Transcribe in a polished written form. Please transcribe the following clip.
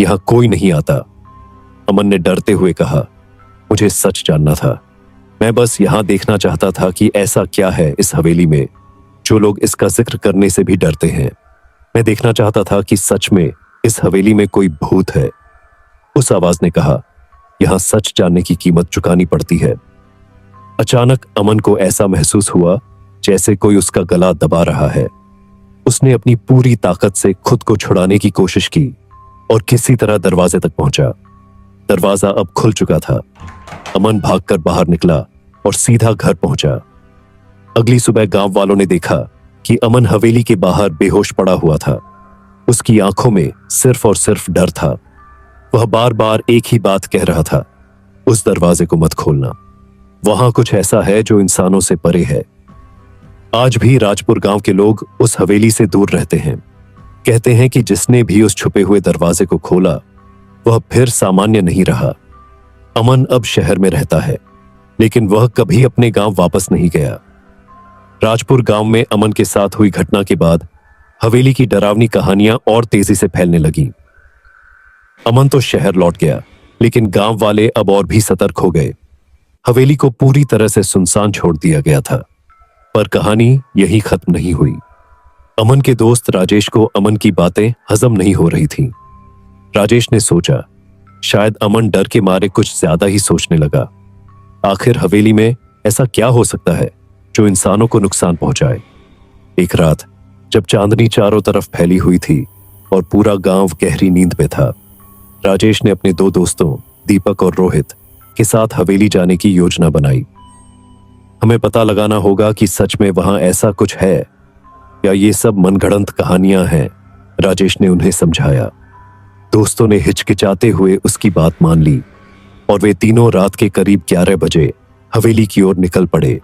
यहाँ कोई नहीं आता। अमन ने डरते हुए कहा, मुझे सच जानना था। मैं बस यहाँ देखना चाहता था कि ऐसा क्या है इस हवेली में जो लोग इसका जिक्र करने से भी डरते हैं। मैं देखना चाहता था कि सच में इस हवेली में कोई भूत है। उस आवाज ने कहा, यहाँ सच जानने की कीमत चुकानी पड़ती है। अचानक अमन को ऐसा महसूस हुआ जैसे कोई उसका गला दबा रहा है। उसने अपनी पूरी ताकत से खुद को छुड़ाने की कोशिश की और किसी तरह दरवाजे तक पहुंचा। दरवाजा अब खुल चुका था। अमन भागकर बाहर निकला और सीधा घर पहुंचा। अगली सुबह गांव वालों ने देखा कि अमन हवेली के बाहर बेहोश पड़ा हुआ था। उसकी आंखों में सिर्फ और सिर्फ डर था। वह बार बार एक ही बात कह रहा था, उस दरवाजे को मत खोलना, वहां कुछ ऐसा है जो इंसानों से परे है। आज भी राजपुर गांव के लोग उस हवेली से दूर रहते हैं। कहते हैं कि जिसने भी उस छुपे हुए दरवाजे को खोला वह फिर सामान्य नहीं रहा। अमन अब शहर में रहता है, लेकिन वह कभी अपने गांव वापस नहीं गया। राजपुर गांव में अमन के साथ हुई घटना के बाद हवेली की डरावनी कहानियां और तेजी से फैलने लगी। अमन तो शहर लौट गया, लेकिन गांव वाले अब और भी सतर्क हो गए। हवेली को पूरी तरह से सुनसान छोड़ दिया गया था। पर कहानी यही खत्म नहीं हुई। अमन के दोस्त राजेश को अमन की बातें हजम नहीं हो रही थीं। राजेश ने सोचा, शायद अमन डर के मारे कुछ ज्यादा ही सोचने लगा। आखिर हवेली में ऐसा क्या हो सकता है जो इंसानों को नुकसान पहुंचाए। एक रात जब चांदनी चारों तरफ फैली हुई थी और पूरा गांव गहरी नींद में था, राजेश ने अपने दो दोस्तों दीपक और रोहित के साथ हवेली जाने की योजना बनाई। हमें पता लगाना होगा कि सच में वहां ऐसा कुछ है या ये सब मनगढ़ंत कहानियां हैं, राजेश ने उन्हें समझाया। दोस्तों ने हिचकिचाते हुए उसकी बात मान ली और वे तीनों रात के करीब 11 बजे हवेली की ओर निकल पड़े।